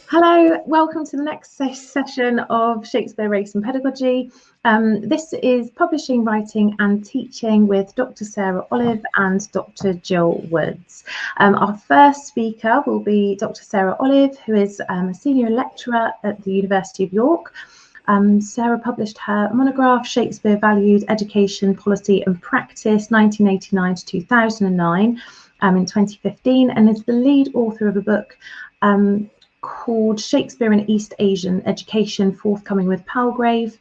Hello, welcome to the next session of Shakespeare, Race and Pedagogy. This is Publishing, Writing and Teaching with Dr. Sarah Olive and Dr. Gill Woods. Our first speaker will be Dr. Sarah Olive, who is a senior lecturer at the University of York. Sarah published her monograph, Shakespeare Valued Education, Policy and Practice, 1989 to 2009, in 2015, and is the lead author of a book called Shakespeare in East Asian Education, forthcoming with Palgrave.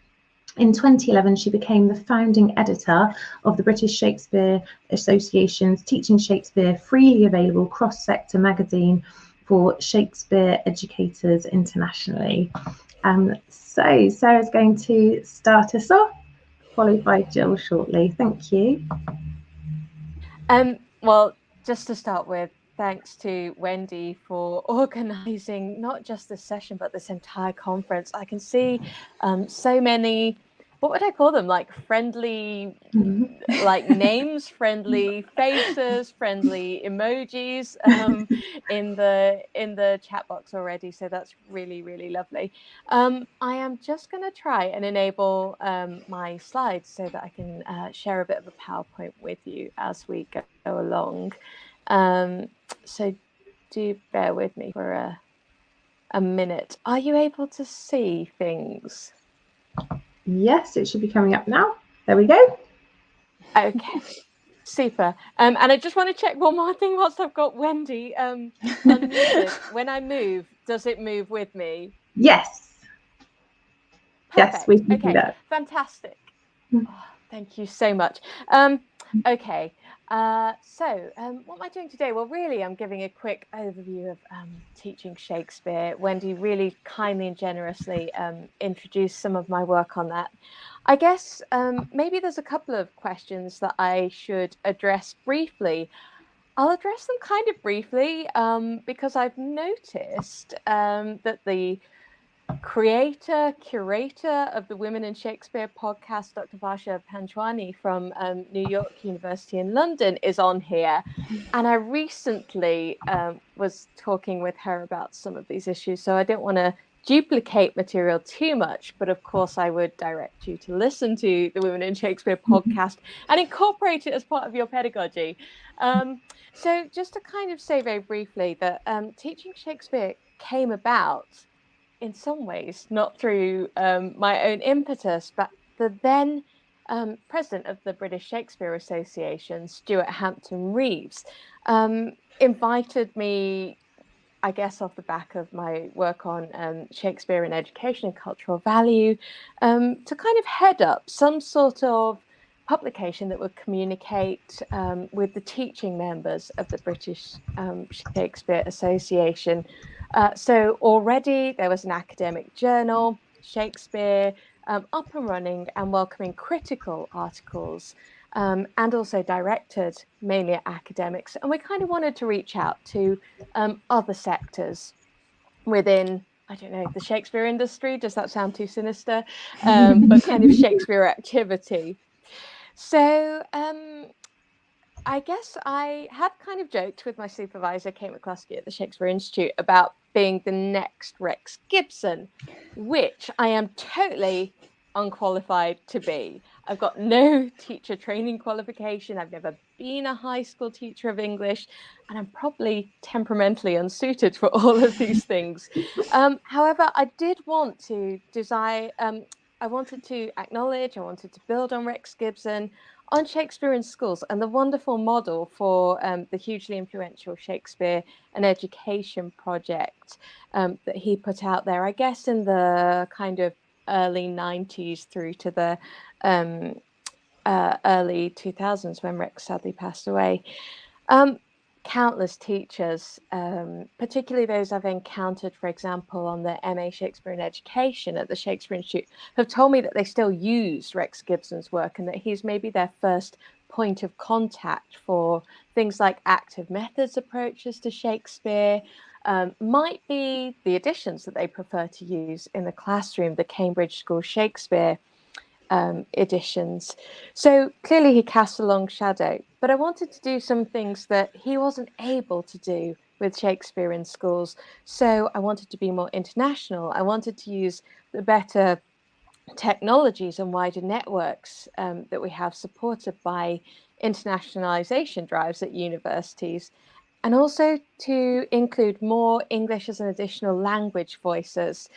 In 2011, she became the founding editor of the British Shakespeare Association's Teaching Shakespeare, freely available cross-sector magazine for Shakespeare educators internationally. So Sarah's going to start us off, followed by Gill shortly. Thank you. Well, just to start with, thanks to Wendy for organising not just this session, but this entire conference. I can see so many, what would I call them? Like friendly, like names, friendly faces, friendly emojis in the chat box already. So that's really, really lovely. I am just going to try and enable my slides so that I can share a bit of a PowerPoint with you as we go along. So do bear with me for a minute. Are you able to see things? Yes, it should be coming up now. There we go. Okay, super. And I just want to check one more thing whilst I've got Wendy unmuted. When I move, does it move with me? Yes. Perfect. Yes, we can do that. Fantastic. Oh, thank you so much. Okay. So what am I doing today? Well, really, I'm giving a quick overview of teaching Shakespeare. Wendy really kindly and generously introduced some of my work on that. I guess maybe there's a couple of questions that I should address briefly. I'll address them kind of briefly because I've noticed that the curator of the Women in Shakespeare podcast, Dr. Varsha Panchwani from New York University in London, is on here. And I recently was talking with her about some of these issues, so I don't want to duplicate material too much, but of course I would direct you to listen to the Women in Shakespeare podcast and incorporate it as part of your pedagogy. So just to kind of say very briefly that teaching Shakespeare came about in some ways, not through my own impetus, but the then president of the British Shakespeare Association, Stuart Hampton Reeves, invited me, I guess off the back of my work on Shakespeare in education and cultural value, to kind of head up some sort of publication that would communicate with the teaching members of the British Shakespeare Association. So already there was an academic journal, Shakespeare, up and running and welcoming critical articles, and also directed mainly at academics. And we kind of wanted to reach out to other sectors within, I don't know, the Shakespeare industry. Does that sound too sinister? But kind of Shakespeare activity. So I guess I had kind of joked with my supervisor, Kate McCluskey at the Shakespeare Institute, about being the next Rex Gibson, which I am totally unqualified to be. I've got no teacher training qualification. I've never been a high school teacher of English, and I'm probably temperamentally unsuited for all of these things. However, I did want to design, I wanted to acknowledge, I wanted to build on Rex Gibson, on Shakespeare in schools, and the wonderful model for the hugely influential Shakespeare and Education project that he put out there, I guess in the kind of early 90s through to the early 2000s when Rex sadly passed away. Countless teachers, particularly those I've encountered, for example, on the MA Shakespeare in Education at the Shakespeare Institute, have told me that they still use Rex Gibson's work and that he's maybe their first point of contact for things like active methods approaches to Shakespeare, might be the editions that they prefer to use in the classroom, the Cambridge School Shakespeare editions. So clearly he casts a long shadow, but I wanted to do some things that he wasn't able to do with Shakespeare in schools. So I wanted to be more international. I wanted to use the better technologies and wider networks that we have supported by internationalization drives at universities, and also to include more English as an additional language voices,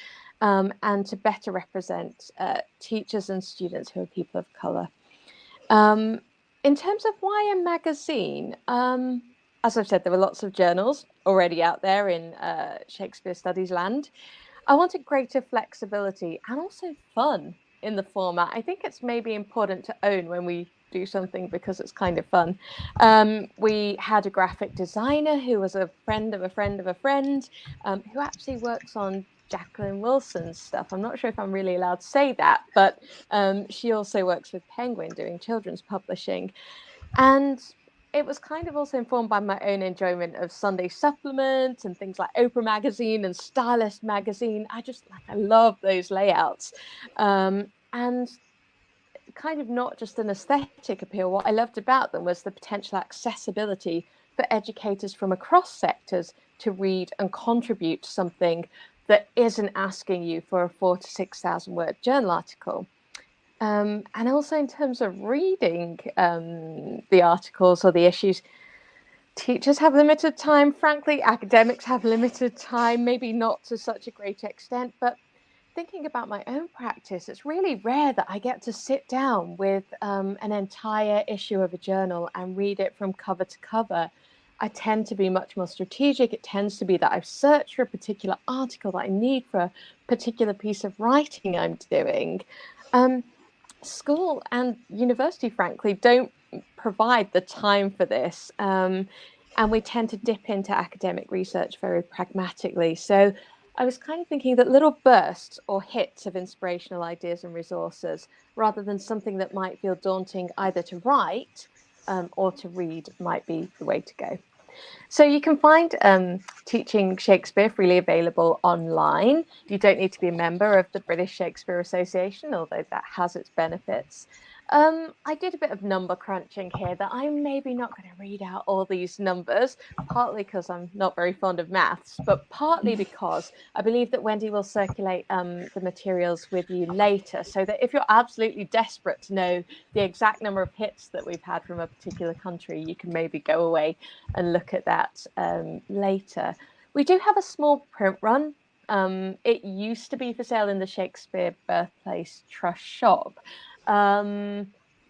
and to better represent teachers and students who are people of colour. In terms of why a magazine, as I've said, there are lots of journals already out there in Shakespeare Studies land. I wanted greater flexibility and also fun in the format. I think it's maybe important to own when we do something because it's kind of fun. We had a graphic designer who was a friend of a friend of a friend, who actually works on Jacqueline Wilson's stuff. I'm not sure if I'm really allowed to say that, but she also works with Penguin doing children's publishing. And it was kind of also informed by my own enjoyment of Sunday Supplement and things like Oprah Magazine and Stylist Magazine. I love those layouts. And kind of not just an aesthetic appeal. What I loved about them was the potential accessibility for educators from across sectors to read and contribute to something that isn't asking you for a 4,000 to 6,000 word journal article. And also in terms of reading the articles or the issues, teachers have limited time. Frankly, academics have limited time, maybe not to such a great extent, but thinking about my own practice, it's really rare that I get to sit down with an entire issue of a journal and read it from cover to cover. I tend to be much more strategic. It tends to be that I've searched for a particular article that I need for a particular piece of writing I'm doing. School and university, frankly, don't provide the time for this. And we tend to dip into academic research very pragmatically. So I was kind of thinking that little bursts or hits of inspirational ideas and resources, rather than something that might feel daunting either to write or to read, might be the way to go. So you can find Teaching Shakespeare freely available online. You don't need to be a member of the British Shakespeare Association, although that has its benefits. I did a bit of number crunching here that I'm maybe not going to read out all these numbers, partly because I'm not very fond of maths, but partly because I believe that Wendy will circulate the materials with you later, so that if you're absolutely desperate to know the exact number of hits that we've had from a particular country, you can maybe go away and look at that later. We do have a small print run. It used to be for sale in the Shakespeare Birthplace Trust shop.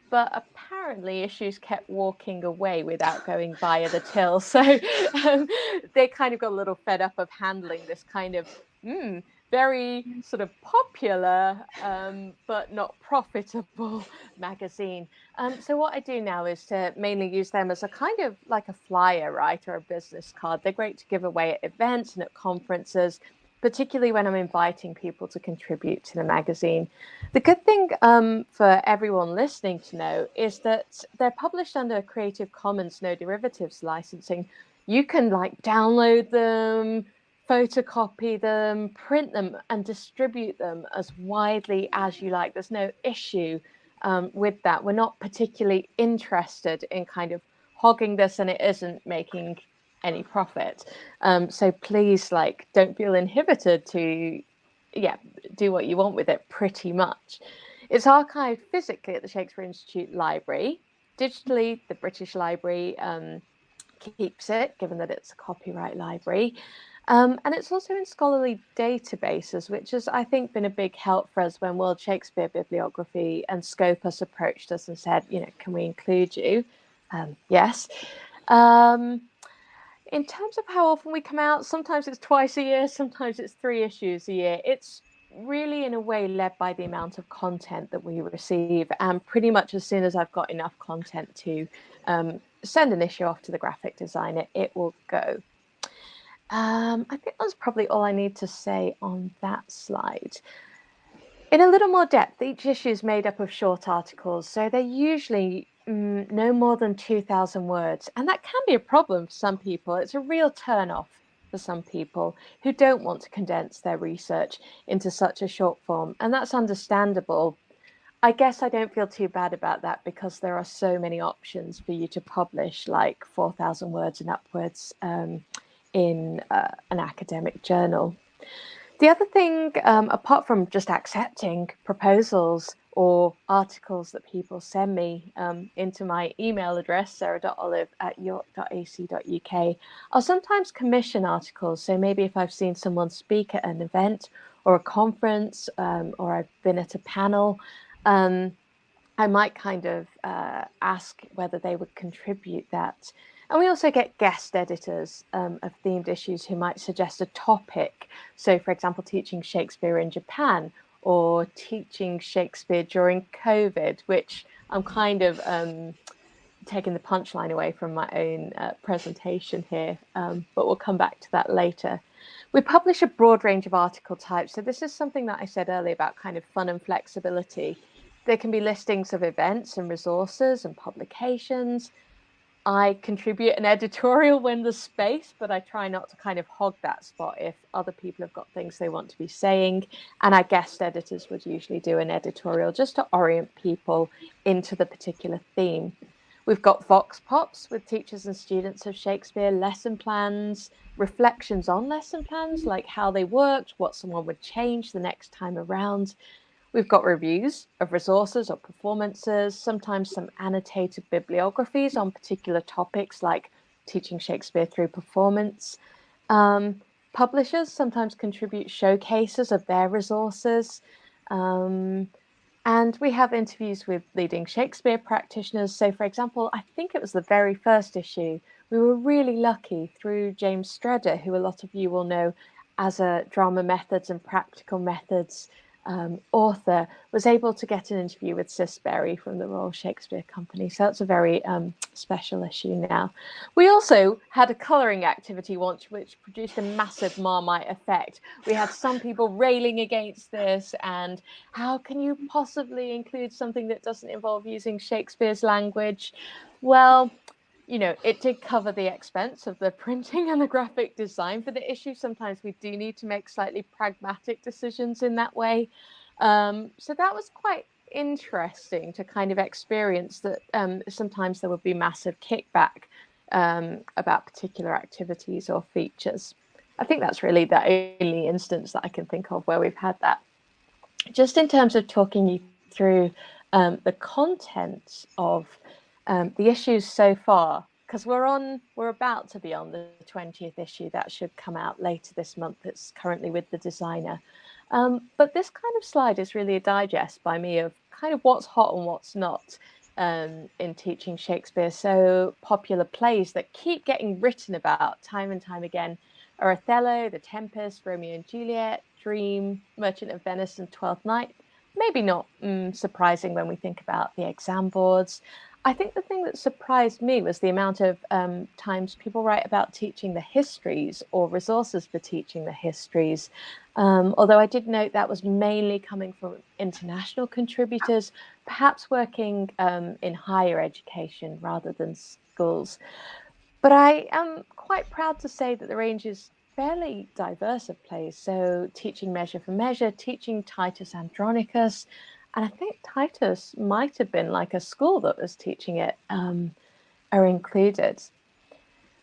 But apparently issues kept walking away without going via the till. So they kind of got a little fed up of handling this kind of very sort of popular but not profitable magazine. So what I do now is to mainly use them as a kind of like a flyer, right, or a business card. They're great to give away at events and at conferences, particularly when I'm inviting people to contribute to the magazine. The good thing for everyone listening to know is that they're published under Creative Commons no derivatives licensing. You can like download them, photocopy them, print them, and distribute them as widely as you like. There's no issue with that. We're not particularly interested in kind of hogging this and it isn't making any profit. So please, like, don't feel inhibited to do what you want with it, pretty much. It's archived physically at the Shakespeare Institute Library. Digitally, the British Library keeps it, given that it's a copyright library. And it's also in scholarly databases, which has, I think, been a big help for us when World Shakespeare Bibliography and Scopus approached us and said, can we include you? Yes. In terms of how often we come out, sometimes it's twice a year, sometimes it's 3 issues a year. It's really, in a way, led by the amount of content that we receive. And pretty much as soon as I've got enough content to send an issue off to the graphic designer, it will go. I think that's probably all I need to say on that slide. In a little more depth, each issue is made up of short articles, so they're usually no more than 2,000 words, and that can be a problem for some people. It's a real turn-off for some people who don't want to condense their research into such a short form, and that's understandable. I guess I don't feel too bad about that because there are so many options for you to publish, like 4,000 words and upwards in an academic journal. The other thing, apart from just accepting proposals or articles that people send me into my email address, sarah.olive@york.ac.uk, I'll sometimes commission articles. So maybe if I've seen someone speak at an event or a conference, or I've been at a panel, I might kind of ask whether they would contribute that. And we also get guest editors of themed issues who might suggest a topic. So, for example, teaching Shakespeare in Japan or teaching Shakespeare during COVID, which I'm kind of taking the punchline away from my own presentation here, but we'll come back to that later. We publish a broad range of article types. So this is something that I said earlier about kind of fun and flexibility. There can be listings of events and resources and publications. I contribute an editorial when there's space, but I try not to kind of hog that spot if other people have got things they want to be saying. And our guest editors would usually do an editorial just to orient people into the particular theme. We've got Vox Pops with teachers and students of Shakespeare, lesson plans, reflections on lesson plans, like how they worked, what someone would change the next time around. We've got reviews of resources or performances, sometimes some annotated bibliographies on particular topics like teaching Shakespeare through performance. Publishers sometimes contribute showcases of their resources. And we have interviews with leading Shakespeare practitioners. So, for example, I think it was the very first issue. We were really lucky through James Stredder, who a lot of you will know as a drama methods and practical methods author, was able to get an interview with Cis Berry from the Royal Shakespeare Company. So that's a very special issue now. We also had a colouring activity once, which produced a massive Marmite effect. We had some people railing against this, and how can you possibly include something that doesn't involve using Shakespeare's language? Well, you know, it did cover the expense of the printing and the graphic design for the issue. Sometimes we do need to make slightly pragmatic decisions in that way. So that was quite interesting to kind of experience that sometimes there would be massive kickback about particular activities or features. I think that's really the only instance that I can think of where we've had that. Just in terms of talking you through the content of the issues so far, because we're about to be on the 20th issue that should come out later this month. It's currently with the designer. But this kind of slide is really a digest by me of kind of what's hot and what's not in teaching Shakespeare. So popular plays that keep getting written about time and time again are Othello, The Tempest, Romeo and Juliet, Dream, Merchant of Venice, and Twelfth Night. Maybe not surprising when we think about the exam boards. I think the thing that surprised me was the amount of times people write about teaching the histories or resources for teaching the histories. Although I did note that was mainly coming from international contributors, perhaps working in higher education rather than schools. But I am quite proud to say that the range is fairly diverse of plays. So teaching Measure for Measure, teaching Titus Andronicus, and I think Titus might have been like a school that was teaching it, are included.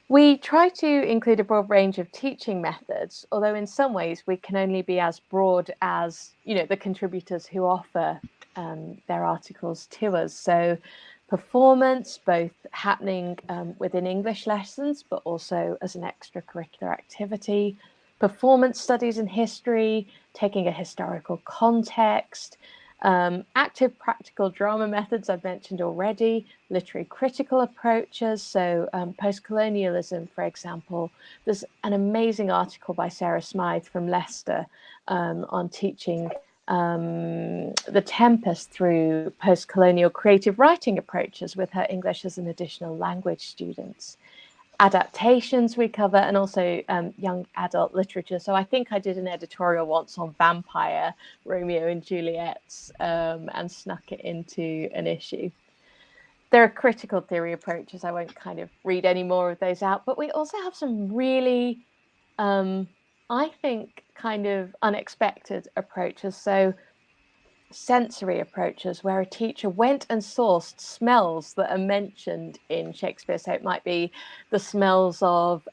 We try to include a broad range of teaching methods, although in some ways we can only be as broad as, you know, the contributors who offer their articles to us. So performance, both happening within English lessons, but also as an extracurricular activity, performance studies in history, taking a historical context, active practical drama methods I've mentioned already, literary critical approaches, so post-colonialism, for example. There's an amazing article by Sarah Smythe from Leicester on teaching The Tempest through post-colonial creative writing approaches with her English as an additional language students. Adaptations we cover, and also young adult literature. So I think I did an editorial once on vampire Romeo and Juliet and snuck it into an issue. There are critical theory approaches. I won't kind of read any more of those out, but we also have some really, I think, kind of unexpected approaches. So sensory approaches where a teacher went and sourced smells that are mentioned in Shakespeare. So it might be the smells of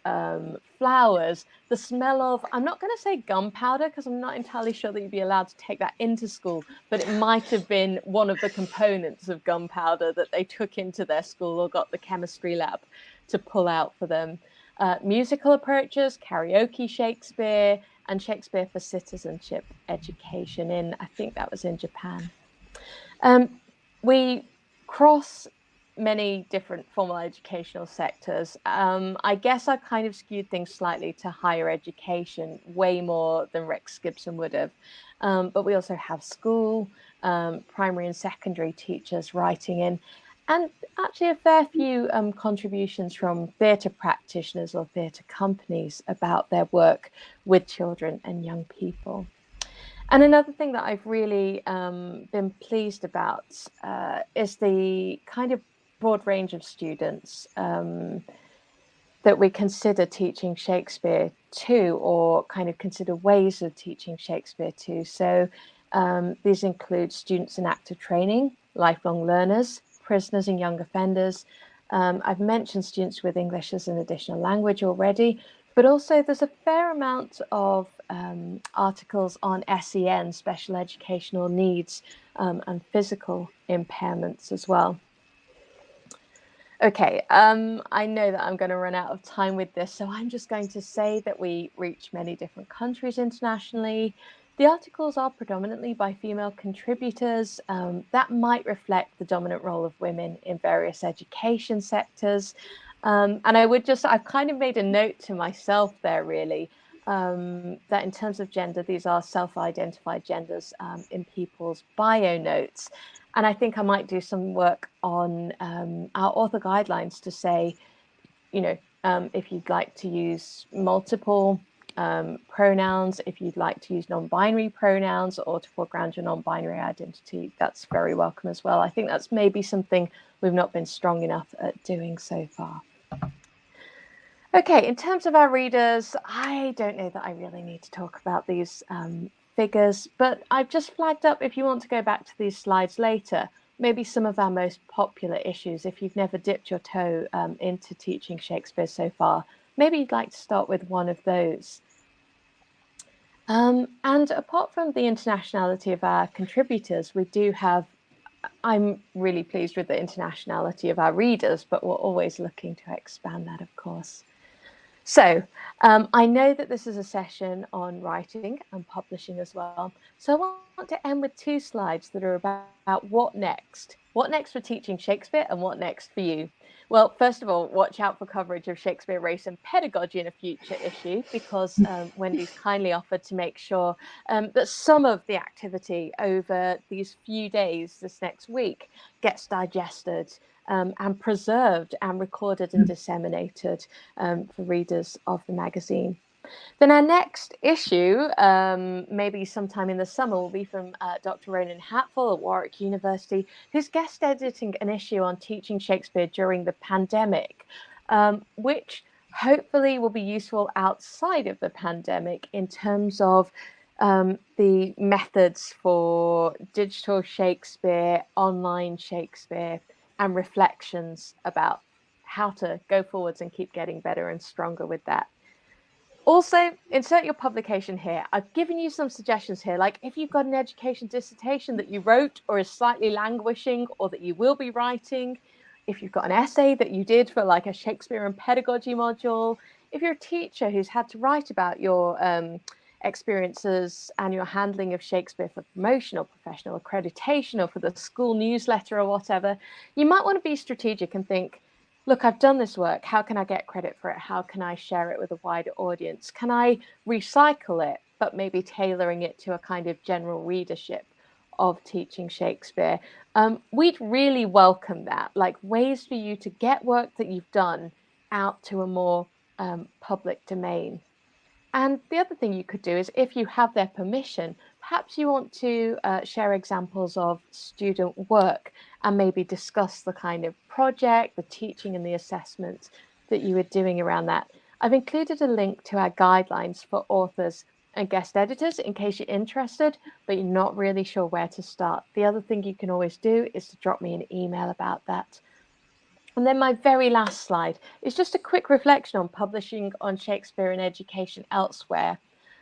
flowers, the smell of, I'm not going to say gunpowder because I'm not entirely sure that you'd be allowed to take that into school, but it might have been one of the components of gunpowder that they took into their school or got the chemistry lab to pull out for them. Musical approaches, karaoke Shakespeare, and Shakespeare for citizenship education I think that was in Japan. We cross many different formal educational sectors. I guess I kind of skewed things slightly to higher education, way more than Rex Gibson would have. But we also have school, primary and secondary teachers writing in, and actually a fair few contributions from theatre practitioners or theatre companies about their work with children and young people. And another thing that I've really been pleased about is the kind of broad range of students that we consider teaching Shakespeare to, or kind of consider ways of teaching Shakespeare to. So these include students in active training, lifelong learners, prisoners and young offenders. I've mentioned students with English as an additional language already, but also there's a fair amount of articles on SEN, special educational needs, and physical impairments as well. Okay, I know that I'm going to run out of time with this, so I'm just going to say that we reach many different countries internationally. The articles are predominantly by female contributors. That might reflect the dominant role of women in various education sectors. And I've kind of made a note to myself there, really, that in terms of gender, these are self-identified genders in people's bio notes. And I think I might do some work on our author guidelines to say, if you'd like to use multiple pronouns, if you'd like to use non-binary pronouns or to foreground your non-binary identity, that's very welcome as well. I think that's maybe something we've not been strong enough at doing so far. Okay, in terms of our readers, I don't know that I really need to talk about these figures, but I've just flagged up, if you want to go back to these slides later, maybe some of our most popular issues. If you've never dipped your toe into teaching Shakespeare so far, maybe you'd like to start with one of those. And apart from the internationality of our contributors, we do have, I'm really pleased with the internationality of our readers, but we're always looking to expand that, of course. So I know that this is a session on writing and publishing as well. So I want to end with two slides that are about what next. What next for teaching Shakespeare and what next for you? Well, first of all, watch out for coverage of Shakespeare, race and pedagogy in a future issue, because Wendy's kindly offered to make sure that some of the activity over these few days this next week gets digested and preserved and recorded and disseminated for readers of the magazine. Then our next issue, maybe sometime in the summer, will be from Dr. Ronan Hatfull at Warwick University, who's guest editing an issue on teaching Shakespeare during the pandemic, which hopefully will be useful outside of the pandemic in terms of the methods for digital Shakespeare, online Shakespeare, and reflections about how to go forwards and keep getting better and stronger with that. Also, insert your publication here. I've given you some suggestions here, like if you've got an education dissertation that you wrote or is slightly languishing or that you will be writing, if you've got an essay that you did for like a Shakespeare and pedagogy module, if you're a teacher who's had to write about your experiences and your handling of Shakespeare for promotion or professional accreditation or for the school newsletter or whatever, you might want to be strategic and think, look, I've done this work. How can I get credit for it? How can I share it with a wider audience? Can I recycle it, but maybe tailoring it to a kind of general readership of teaching Shakespeare? We'd really welcome that, like ways for you to get work that you've done out to a more public domain. And the other thing you could do is, if you have their permission, perhaps you want to share examples of student work and maybe discuss the kind of project, the teaching and the assessment that you were doing around that. I've included a link to our guidelines for authors and guest editors in case you're interested, but you're not really sure where to start. The other thing you can always do is to drop me an email about that. And then my very last slide is just a quick reflection on publishing on Shakespeare in education elsewhere.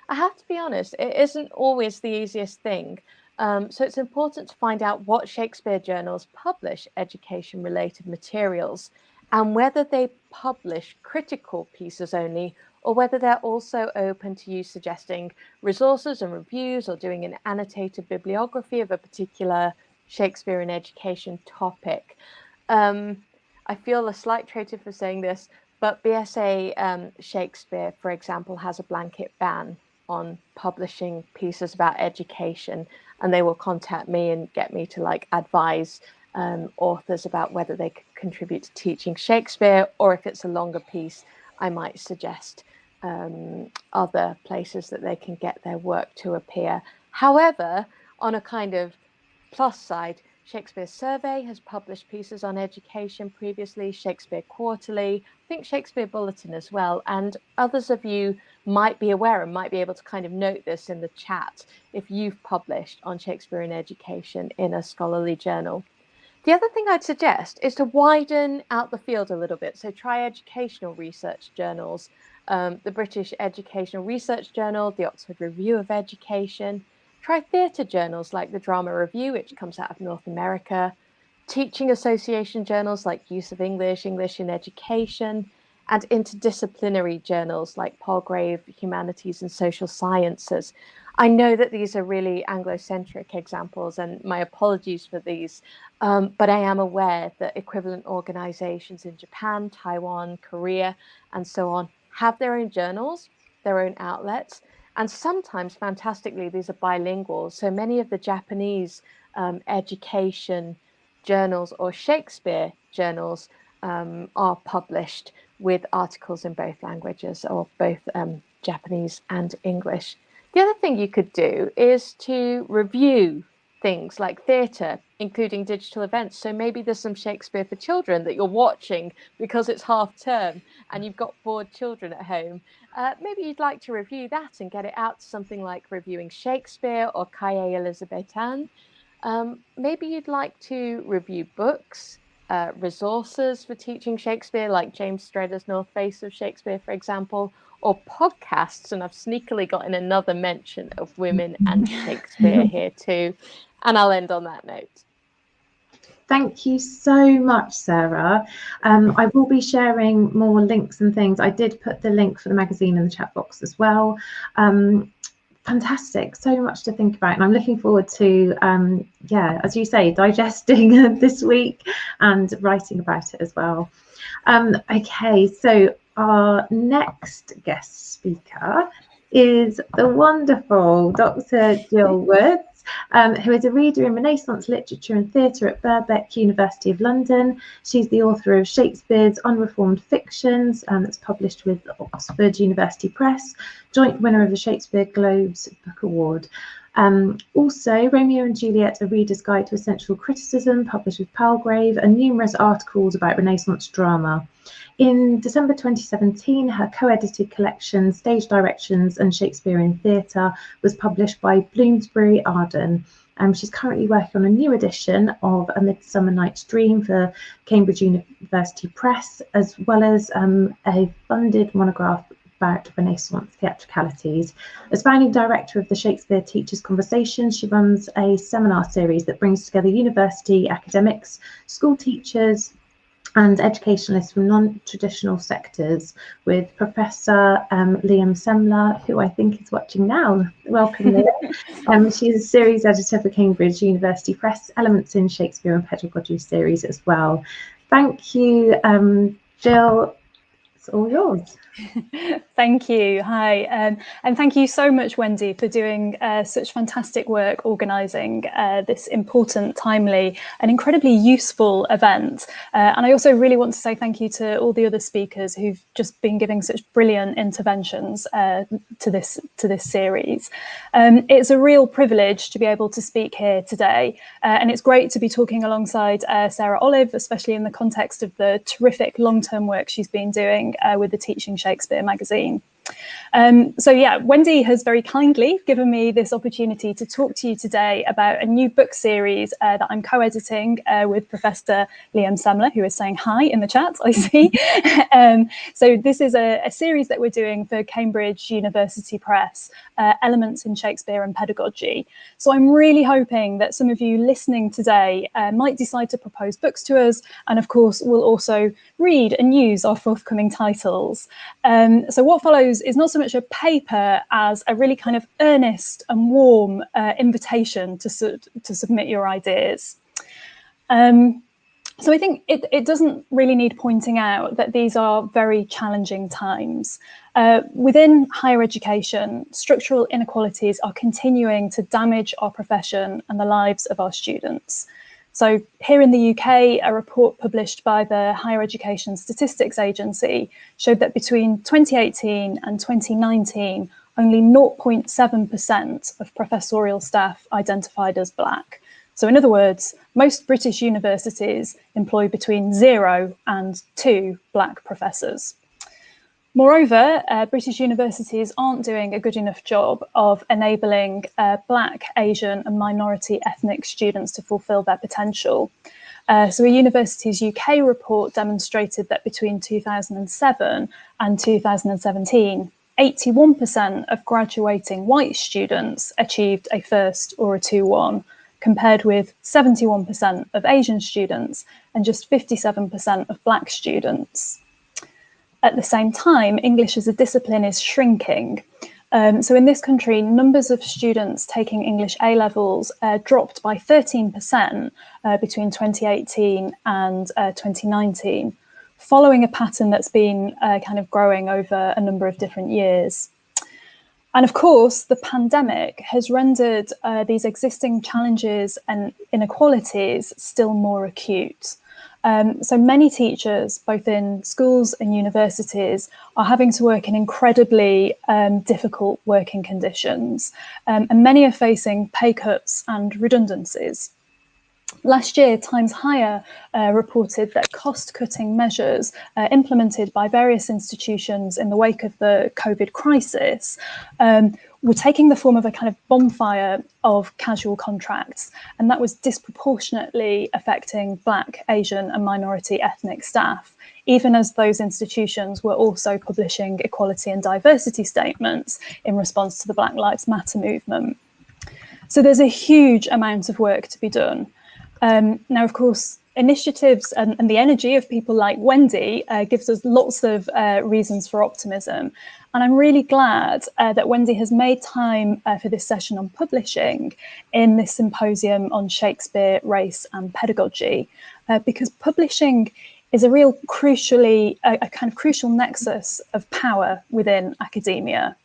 I have to be honest, it isn't always the easiest thing. So it's important to find out what Shakespeare journals publish education-related materials and whether they publish critical pieces only, or whether they're also open to you suggesting resources and reviews or doing an annotated bibliography of a particular Shakespeare in education topic. I feel a slight traitor for saying this, but BSA Shakespeare, for example, has a blanket ban on publishing pieces about education, and they will contact me and get me to advise authors about whether they could contribute to teaching Shakespeare, or if it's a longer piece, I might suggest other places that they can get their work to appear. However, on a kind of plus side, Shakespeare Survey has published pieces on education previously, Shakespeare Quarterly, I think Shakespeare Bulletin as well, and others of you might be aware and might be able to kind of note this in the chat if you've published on Shakespeare in education in a scholarly journal. The other thing I'd suggest is to widen out the field a little bit. So try educational research journals, the British Educational Research Journal, the Oxford Review of Education. Try theatre journals like the Drama Review, which comes out of North America, teaching association journals like Use of English, English in Education, and interdisciplinary journals like Palgrave, Humanities and Social Sciences. I know that these are really Anglo-centric examples, and my apologies for these, but I am aware that equivalent organizations in Japan, Taiwan, Korea, and so on have their own journals, their own outlets, and sometimes, fantastically, these are bilingual. So many of the Japanese education journals or Shakespeare journals are published with articles in both languages, or both Japanese and English. The other thing you could do is to review things like theatre, including digital events. So maybe there's some Shakespeare for children that you're watching because it's half term and you've got bored children at home. Maybe you'd like to review that and get it out to something like Reviewing Shakespeare or Cahiers Elizabethan. Maybe you'd like to review books, resources for teaching Shakespeare, like James Stredder's North Face of Shakespeare, for example, or podcasts. And I've sneakily got in another mention of women and Shakespeare here too. And I'll end on that note. Thank you so much, Sarah. I will be sharing more links and things. I did put the link for the magazine in the chat box as well. Fantastic, so much to think about, and I'm looking forward to, as you say, digesting this week and writing about it as well. Okay, so our next guest speaker is the wonderful Dr. Gill Woods, who is a reader in Renaissance literature and theatre at Birkbeck, University of London. She's the author of Shakespeare's Unreformed Fictions, that's published with Oxford University Press, joint winner of the Shakespeare Globes Book Award. Also, Romeo and Juliet, A Reader's Guide to Essential Criticism, published with Palgrave, and numerous articles about Renaissance drama. In December 2017, her co-edited collection, Stage Directions and Shakespeare in Theatre, was published by Bloomsbury Arden. She's currently working on a new edition of A Midsummer Night's Dream for Cambridge University Press, as well as a funded monograph about Renaissance theatricalities. As founding director of the Shakespeare Teachers Conversation, she runs a seminar series that brings together university academics, school teachers, and educationalists from non-traditional sectors, with Professor Liam Semler, who I think is watching now. Welcome, Liam. She's a series editor for Cambridge University Press, Elements in Shakespeare and Pedagogy series as well. Thank you, Jill. It's all yours. Thank you. Hi, and thank you so much, Wendy, for doing such fantastic work organising this important, timely and incredibly useful event. And I also really want to say thank you to all the other speakers who've just been giving such brilliant interventions to this series. It's a real privilege to be able to speak here today, and it's great to be talking alongside Sarah Olive, especially in the context of the terrific long-term work she's been doing with the Teaching Shakespeare magazine. So yeah, Wendy has very kindly given me this opportunity to talk to you today about a new book series that I'm co-editing with Professor Liam Semler, who is saying hi in the chat, I see. So this is a series that we're doing for Cambridge University Press, Elements in Shakespeare and Pedagogy. So I'm really hoping that some of you listening today might decide to propose books to us, and of course we'll also read and use our forthcoming titles. So what follows is not so much a paper as a really kind of earnest and warm invitation to submit your ideas. So I think it doesn't really need pointing out that these are very challenging times. Within higher education, structural inequalities are continuing to damage our profession and the lives of our students. So here in the UK, a report published by the Higher Education Statistics Agency showed that between 2018 and 2019, only 0.7% of professorial staff identified as Black. So in other words, most British universities employ between 0 and 2 Black professors. Moreover, British universities aren't doing a good enough job of enabling Black, Asian and minority ethnic students to fulfil their potential. So a Universities UK report demonstrated that between 2007 and 2017, 81% of graduating white students achieved a first or a 2-1, compared with 71% of Asian students and just 57% of Black students. At the same time, English as a discipline is shrinking. So in this country, numbers of students taking English A-levels dropped by 13% between 2018 and 2019, following a pattern that's been kind of growing over a number of different years. And of course, the pandemic has rendered these existing challenges and inequalities still more acute. So many teachers, both in schools and universities, are having to work in incredibly difficult working conditions, and many are facing pay cuts and redundancies. Last year, Times Higher reported that cost-cutting measures implemented by various institutions in the wake of the COVID crisis were taking the form of a kind of bonfire of casual contracts, and that was disproportionately affecting Black, Asian and minority ethnic staff, even as those institutions were also publishing equality and diversity statements in response to the Black Lives Matter movement. So there's a huge amount of work to be done. Now, of course, initiatives and the energy of people like Wendy gives us lots of reasons for optimism. And I'm really glad that Wendy has made time for this session on publishing in this symposium on Shakespeare, race and pedagogy, because publishing is a real a kind of crucial nexus of power within academia.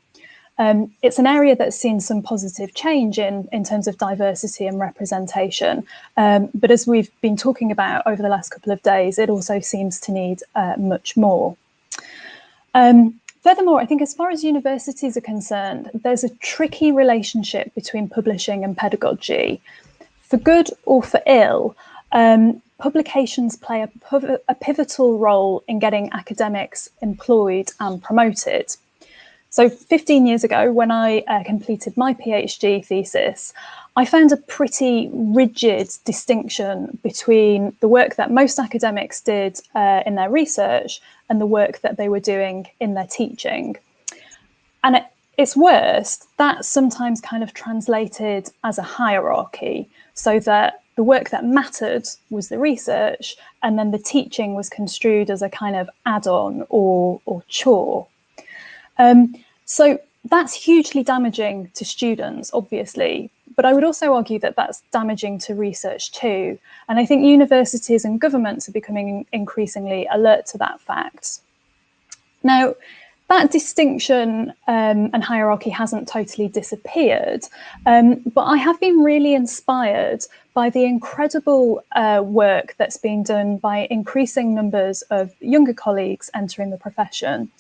It's an area that's seen some positive change in terms of diversity and representation. But as we've been talking about over the last couple of days, it also seems to need much more. Furthermore, I think as far as universities are concerned, there's a tricky relationship between publishing and pedagogy. For good or for ill, publications play a pivotal role in getting academics employed and promoted. So 15 years ago, when I completed my PhD thesis, I found a pretty rigid distinction between the work that most academics did in their research and the work that they were doing in their teaching. And at its worst, that sometimes kind of translated as a hierarchy, so that the work that mattered was the research, and then the teaching was construed as a kind of add-on or chore. So that's hugely damaging to students, obviously, but I would also argue that that's damaging to research too. And I think universities and governments are becoming increasingly alert to that fact. Now, that distinction and hierarchy hasn't totally disappeared, but I have been really inspired by the incredible work that's being done by increasing numbers of younger colleagues entering the profession.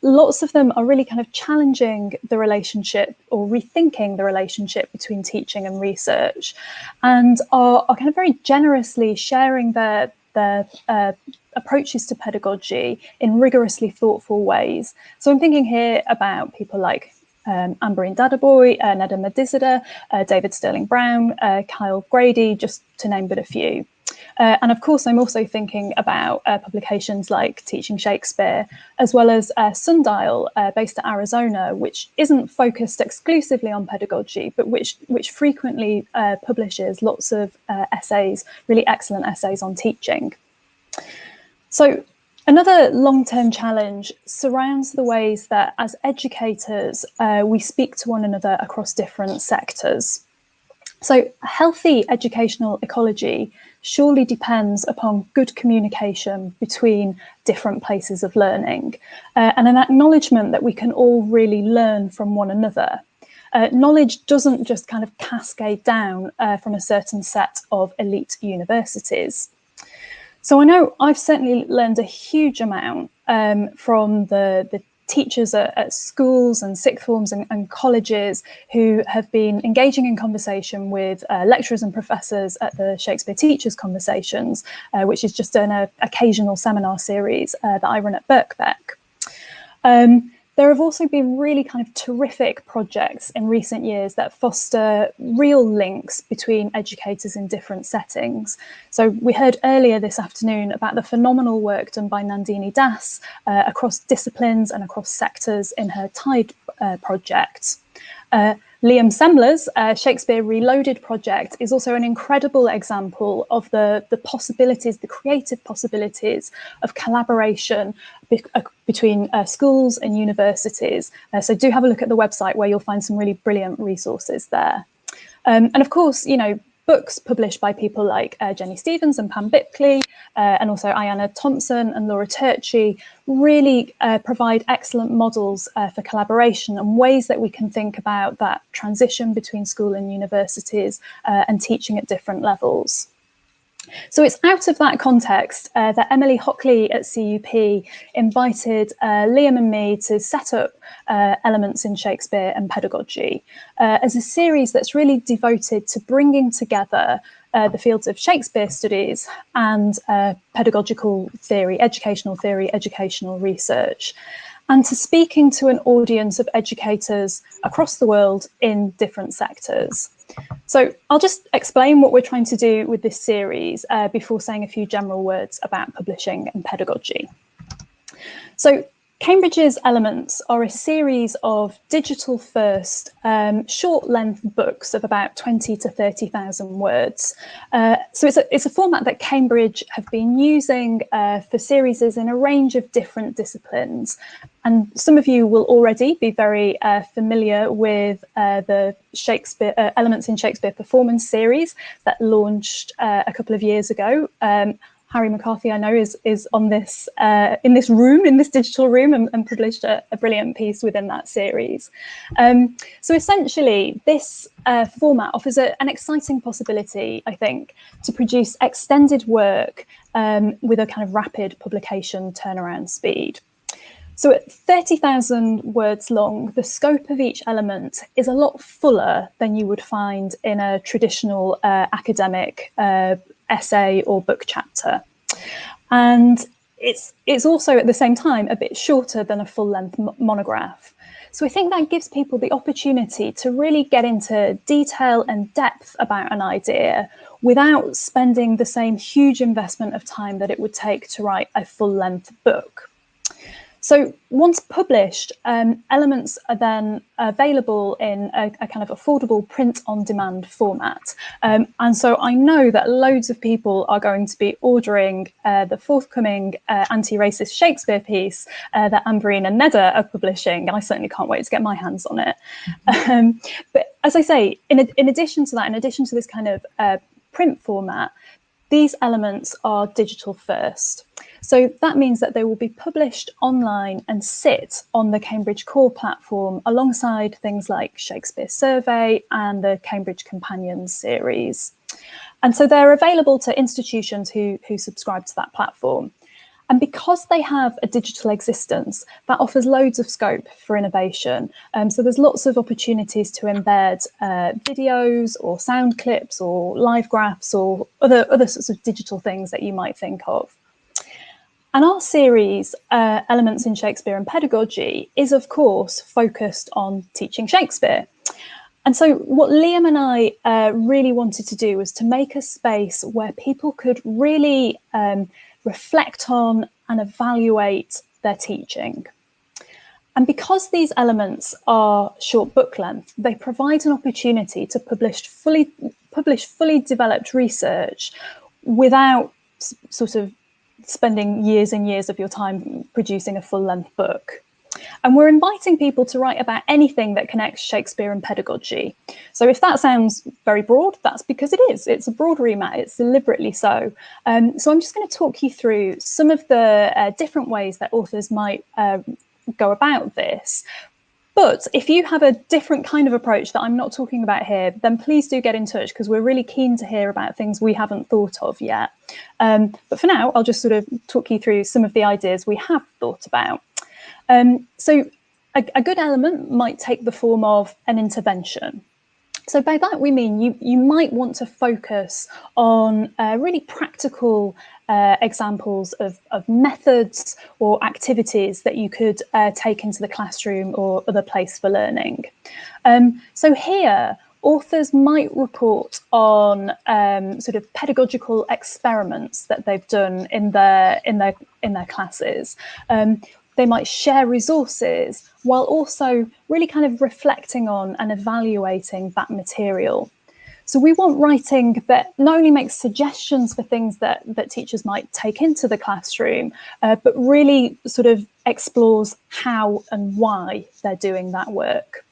Lots of them are really kind of challenging the relationship or rethinking the relationship between teaching and research, and are kind of very generously sharing their approaches to pedagogy in rigorously thoughtful ways. So I'm thinking here about people like Amberine Daddaboy, Neda Madizada, David Sterling Brown, Kyle Grady, just to name but a few. And of course, I'm also thinking about publications like Teaching Shakespeare, as well as Sundial, based at Arizona, which isn't focused exclusively on pedagogy, but which frequently publishes lots of essays, really excellent essays on teaching. So another long-term challenge surrounds the ways that as educators, we speak to one another across different sectors. So a healthy educational ecology surely depends upon good communication between different places of learning, and an acknowledgement that we can all really learn from one another. Knowledge doesn't just kind of cascade down from a certain set of elite universities. So I know I've certainly learned a huge amount from the teachers at schools and sixth forms and colleges who have been engaging in conversation with lecturers and professors at the Shakespeare Teachers Conversations, which is just an occasional seminar series that I run at Birkbeck. There have also been really kind of terrific projects in recent years that foster real links between educators in different settings. So we heard earlier this afternoon about the phenomenal work done by Nandini Das across disciplines and across sectors in her Tide project. Liam Semler's Shakespeare Reloaded project is also an incredible example of the possibilities, the creative possibilities of collaboration between schools and universities. So do have a look at the website where you'll find some really brilliant resources there. And of course, you know, books published by people like Jenny Stevens and Pam Bipley, and also Ayanna Thompson and Laura Turchi, really provide excellent models for collaboration and ways that we can think about that transition between school and universities and teaching at different levels. So it's out of that context that Emily Hockley at CUP invited Liam and me to set up Elements in Shakespeare and Pedagogy as a series that's really devoted to bringing together the fields of Shakespeare studies and pedagogical theory, educational research, and to speaking to an audience of educators across the world in different sectors. So I'll just explain what we're trying to do with this series before saying a few general words about publishing and pedagogy. So Cambridge's Elements are a series of digital-first, short-length books of about 20 to 30,000 words. So it's a format that Cambridge have been using for series in a range of different disciplines. And some of you will already be very familiar with the Shakespeare Elements in Shakespeare performance series that launched a couple of years ago. Harry McCarthy, I know, is on this in this room, in this digital room, and published a brilliant piece within that series. So essentially, this format offers an exciting possibility, I think, to produce extended work with a kind of rapid publication turnaround speed. So at 30,000 words long, the scope of each element is a lot fuller than you would find in a traditional academic essay or book chapter. And it's also at the same time a bit shorter than a full-length monograph. So I think that gives people the opportunity to really get into detail and depth about an idea without spending the same huge investment of time that it would take to write a full-length book. So once published, Elements are then available in a kind of affordable print-on-demand format. And so I know that loads of people are going to be ordering the forthcoming anti-racist Shakespeare piece that Amberine and Neda are publishing, and I certainly can't wait to get my hands on it. But as I say, in addition to that, in addition to this kind of print format, these elements are digital first. So that means that they will be published online and sit on the Cambridge Core platform alongside things like Shakespeare Survey and the Cambridge Companions series. And so they're available to institutions who subscribe to that platform. And because they have a digital existence, that offers loads of scope for innovation. So there's lots of opportunities to embed videos or sound clips or live graphs or other sorts of digital things that you might think of. And our series, Elements in Shakespeare and Pedagogy, is of course focused on teaching Shakespeare. And so what Liam and I really wanted to do was to make a space where people could really reflect on and evaluate their teaching. And because these elements are short book length, they provide an opportunity to publish fully developed research without sort of spending years and years of your time producing a full-length book. And we're inviting people to write about anything that connects Shakespeare and pedagogy. So if that sounds very broad, that's because it is. It's a broad remit. It's deliberately so. So I'm just going to talk you through some of the different ways that authors might go about this. But if you have a different kind of approach that I'm not talking about here, then please do get in touch, because we're really keen to hear about things we haven't thought of yet. But for now, I'll just sort of talk you through some of the ideas we have thought about. So a good element might take the form of an intervention. So by that we mean you might want to focus on really practical examples of methods or activities that you could take into the classroom or other place for learning. So here, authors might report on sort of pedagogical experiments that they've done in their classes. They might share resources while also really kind of reflecting on and evaluating that material. So we want writing that not only makes suggestions for things that teachers might take into the classroom, but really sort of explores how and why they're doing that work.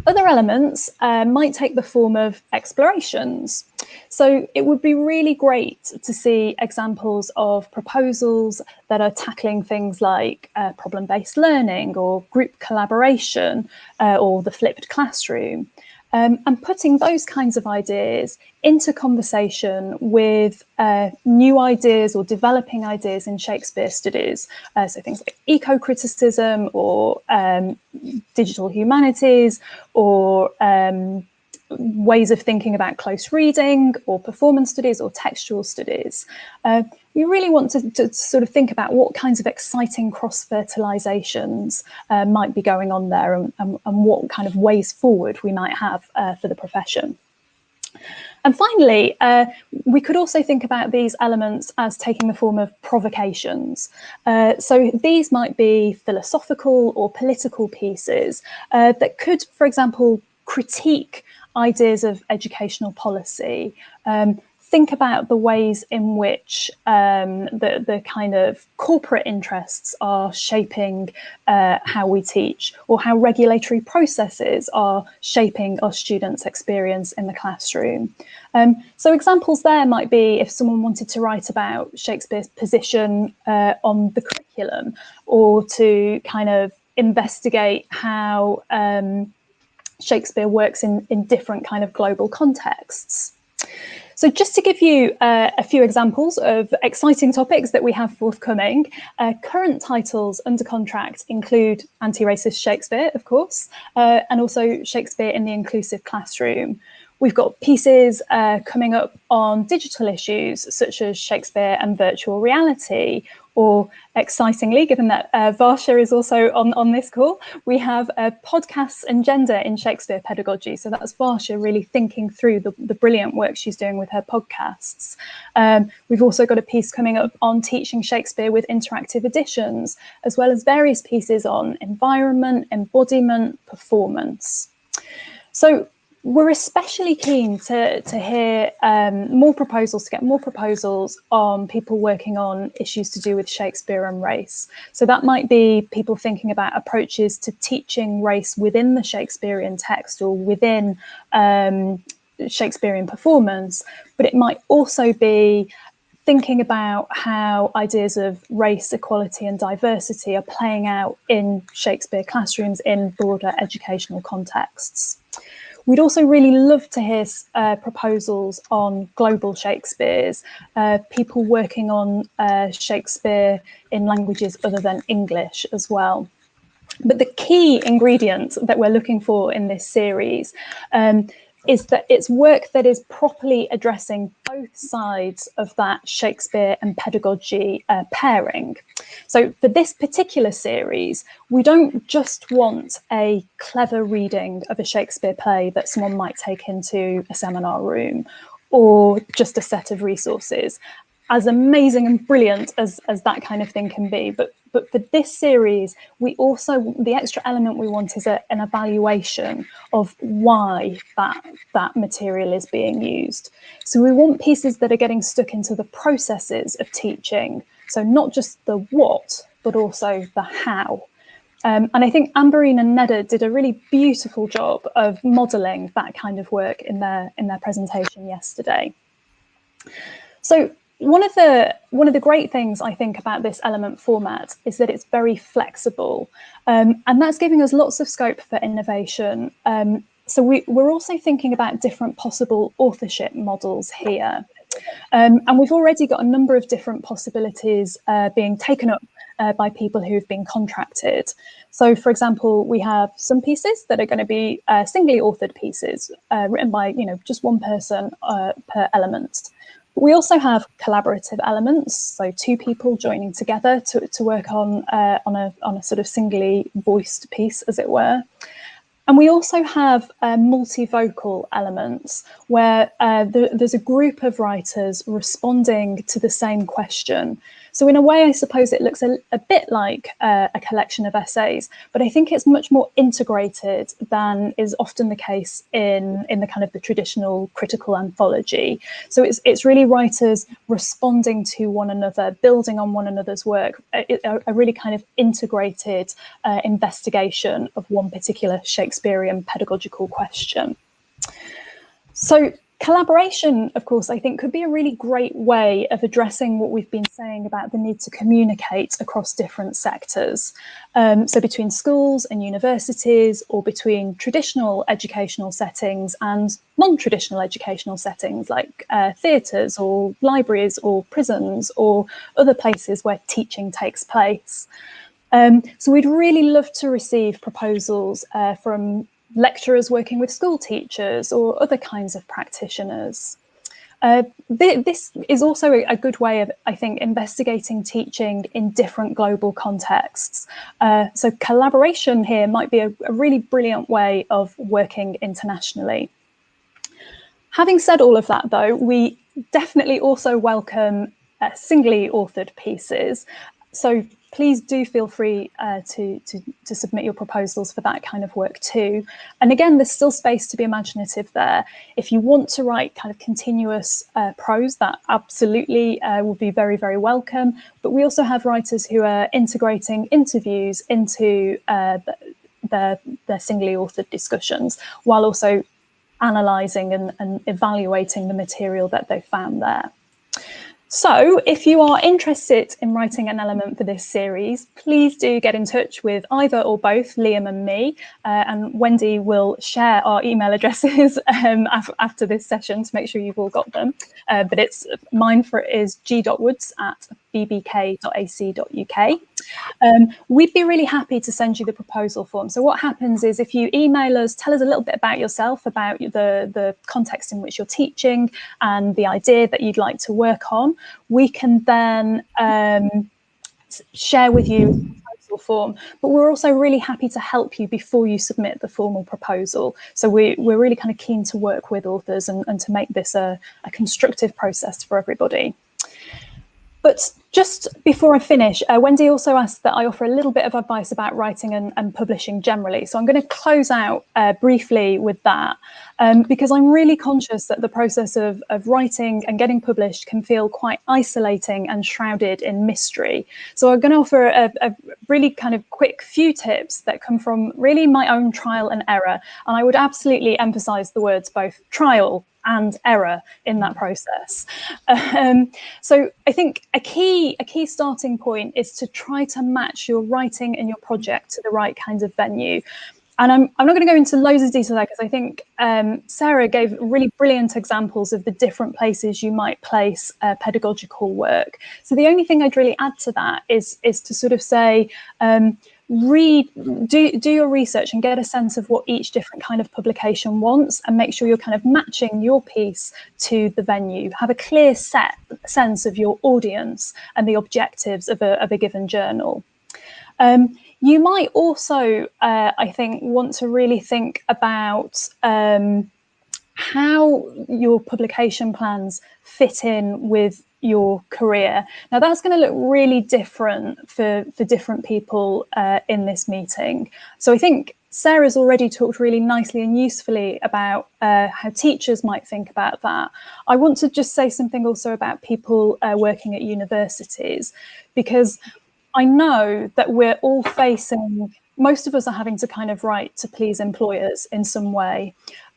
Other elements might take the form of explorations. So it would be really great to see examples of proposals that are tackling things like problem-based learning or group collaboration or the flipped classroom. And putting those kinds of ideas into conversation with new ideas or developing ideas in Shakespeare studies. So things like eco-criticism or digital humanities or ways of thinking about close reading or performance studies or textual studies. We really want to sort of think about what kinds of exciting cross-fertilizations might be going on there and what kind of ways forward we might have for the profession. And finally, we could also think about these elements as taking the form of provocations. So these might be philosophical or political pieces that could, for example, critique ideas of educational policy, think about the ways in which the kind of corporate interests are shaping how we teach, or how regulatory processes are shaping our students' experience in the classroom. So examples there might be if someone wanted to write about Shakespeare's position on the curriculum, or to kind of investigate how Shakespeare works in different kind of global contexts. So just to give you a few examples of exciting topics that we have forthcoming, current titles under contract include Anti-Racist Shakespeare, of course, and also Shakespeare in the Inclusive Classroom. We've got pieces coming up on digital issues such as Shakespeare and virtual reality, or excitingly, given that Varsha is also on this call, we have podcasts and gender in Shakespeare pedagogy. So that's Varsha really thinking through the brilliant work she's doing with her podcasts. We've also got a piece coming up on teaching Shakespeare with interactive editions, as well as various pieces on environment, embodiment, performance. So we're especially keen to hear more proposals, to get more proposals on people working on issues to do with Shakespeare and race. So that might be people thinking about approaches to teaching race within the Shakespearean text or within Shakespearean performance, but it might also be thinking about how ideas of race, equality and diversity are playing out in Shakespeare classrooms in broader educational contexts. We'd also really love to hear proposals on global Shakespeares, people working on Shakespeare in languages other than English as well. But the key ingredient that we're looking for in this series, is that it's work that is properly addressing both sides of that Shakespeare and pedagogy pairing. So for this particular series, we don't just want a clever reading of a Shakespeare play that someone might take into a seminar room, or just a set of resources, as amazing and brilliant as that kind of thing can be. But for this series, we also, the extra element we want is an evaluation of why that material is being used. So we want pieces that are getting stuck into the processes of teaching. So not just the what, but also the how. And I think Amberine and Neda did a really beautiful job of modelling that kind of work in their presentation yesterday. So one of the great things I think about this element format is that it's very flexible, and that's giving us lots of scope for innovation. So we're also thinking about different possible authorship models here. And we've already got a number of different possibilities being taken up by people who've been contracted. So, for example, we have some pieces that are going to be singly authored pieces written by just one person per element. We also have collaborative elements, so two people joining together to work on a sort of singly voiced piece, as it were. And we also have multivocal elements where there's a group of writers responding to the same question. So in a way, I suppose it looks a bit like a collection of essays, but I think it's much more integrated than is often the case in the kind of the traditional critical anthology. So it's really writers responding to one another, building on one another's work, a really kind of integrated investigation of one particular Shakespearean pedagogical question. So collaboration, of course, I think could be a really great way of addressing what we've been saying about the need to communicate across different sectors. So between schools and universities, or between traditional educational settings and non-traditional educational settings like theatres or libraries or prisons or other places where teaching takes place. So we'd really love to receive proposals from lecturers working with school teachers or other kinds of practitioners. This is also a good way of, I think, investigating teaching in different global contexts. So collaboration here might be a really brilliant way of working internationally. Having said all of that, though, we definitely also welcome singly authored pieces. So please do feel free to submit your proposals for that kind of work too. And again, there's still space to be imaginative there. If you want to write kind of continuous prose, that absolutely will be very, very welcome. But we also have writers who are integrating interviews into their singly authored discussions, while also analysing and evaluating the material that they found there. So if you are interested in writing an element for this series, please do get in touch with either or both Liam and me, and Wendy will share our email addresses after this session to make sure you've all got them. But mine is g.woods@bbk.ac.uk. We'd be really happy to send you the proposal form. So what happens is, if you email us, tell us a little bit about yourself, about the context in which you're teaching and the idea that you'd like to work on, we can then share with you the proposal form. But we're also really happy to help you before you submit the formal proposal. So we're really kind of keen to work with authors and to make this a constructive process for everybody. But just before I finish, Wendy also asked that I offer a little bit of advice about writing and publishing generally. So I'm going to close out briefly with that, because I'm really conscious that the process of writing and getting published can feel quite isolating and shrouded in mystery. So I'm going to offer a really kind of quick few tips that come from really my own trial and error. And I would absolutely emphasize the words both trial and error in that process. So I think a key starting point is to try to match your writing and your project to the right kinds of venue. And I'm not going to go into loads of detail there, because I think Sarah gave really brilliant examples of the different places you might place pedagogical work. So the only thing I'd really add to that is to sort of say, do your research and get a sense of what each different kind of publication wants, and make sure you're kind of matching your piece to the venue. Have a clear sense of your audience and the objectives of a given journal. You might also, I think, want to really think about how your publication plans fit in with your career. Now, that's going to look really different for different people in this meeting. So I think Sarah's already talked really nicely and usefully about how teachers might think about that. I want to just say something also about people working at universities, because I know that we're all facing, most of us are having to kind of write to please employers in some way.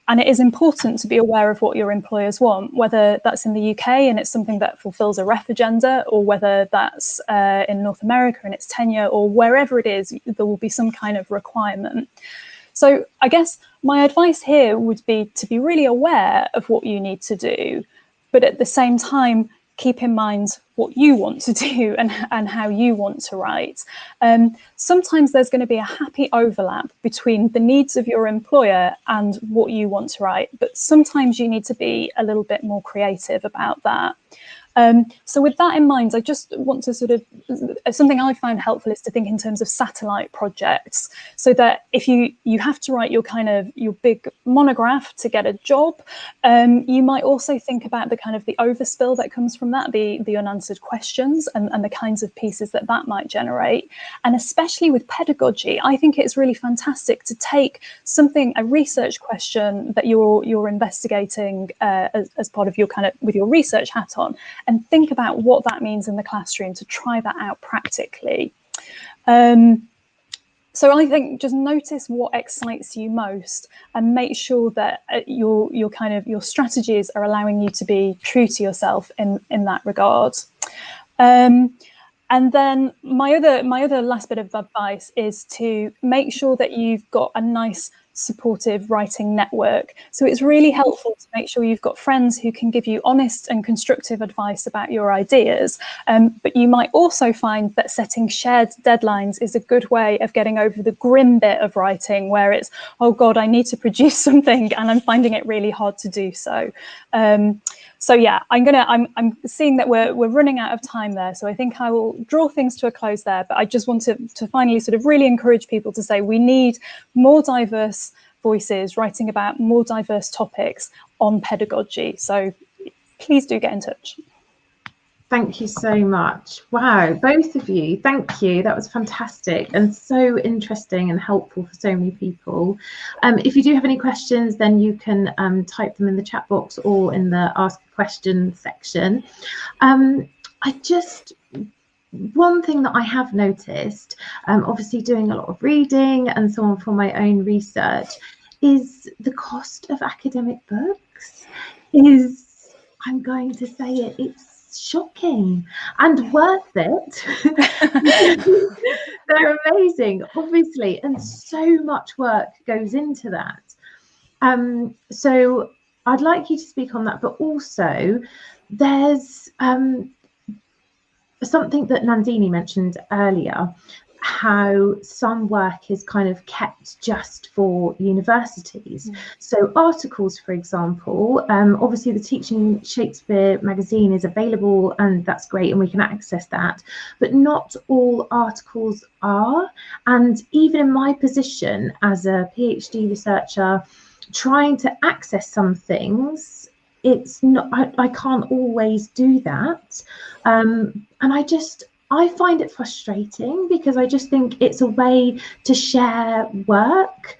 And it is important to be aware of what your employers want, whether that's in the UK and it's something that fulfills a ref agenda, or whether that's in North America and it's tenure, or wherever it is, there will be some kind of requirement. So I guess my advice here would be to be really aware of what you need to do, but at the same time, keep in mind what you want to do and how you want to write. Sometimes there's going to be a happy overlap between the needs of your employer and what you want to write, but sometimes you need to be a little bit more creative about that. So with that in mind, I just want to sort of, something I found helpful is to think in terms of satellite projects, so that if you have to write your big monograph to get a job, you might also think about the kind of the overspill that comes from that, the unanswered questions and the kinds of pieces that might generate. And especially with pedagogy, I think it's really fantastic to take a research question that you're investigating as part of your with your research hat on, and think about what that means in the classroom, to try that out practically. So I think just notice what excites you most, and make sure that your strategies are allowing you to be true to yourself in that regard. And then my other last bit of advice is to make sure that you've got a nice supportive writing network. So it's really helpful to make sure you've got friends who can give you honest and constructive advice about your ideas. But you might also find that setting shared deadlines is a good way of getting over the grim bit of writing, where it's, oh God, I need to produce something and I'm finding it really hard to do so. So yeah, I'm seeing that we're running out of time there. So I think I will draw things to a close there. But I just want to finally sort of really encourage people to say we need more diverse voices writing about more diverse topics on pedagogy. So please do get in touch. Thank you so much. Wow, both of you, thank you. That was fantastic and so interesting and helpful for so many people. If you do have any questions, then you can type them in the chat box or in the Ask a Question section. One thing that I have noticed, obviously doing a lot of reading and so on for my own research, is the cost of academic books is, I'm going to say it, it's shocking and worth it. They're amazing, obviously, and so much work goes into that. So I'd like you to speak on that, but also there's something that Nandini mentioned earlier, how some work is kind of kept just for universities. So articles, for example, obviously the Teaching Shakespeare magazine is available and that's great and we can access that, but not all articles are. And even in my position as a PhD researcher, trying to access some things, it's not, I can't always do that. And I find it frustrating because I just think it's a way to share work.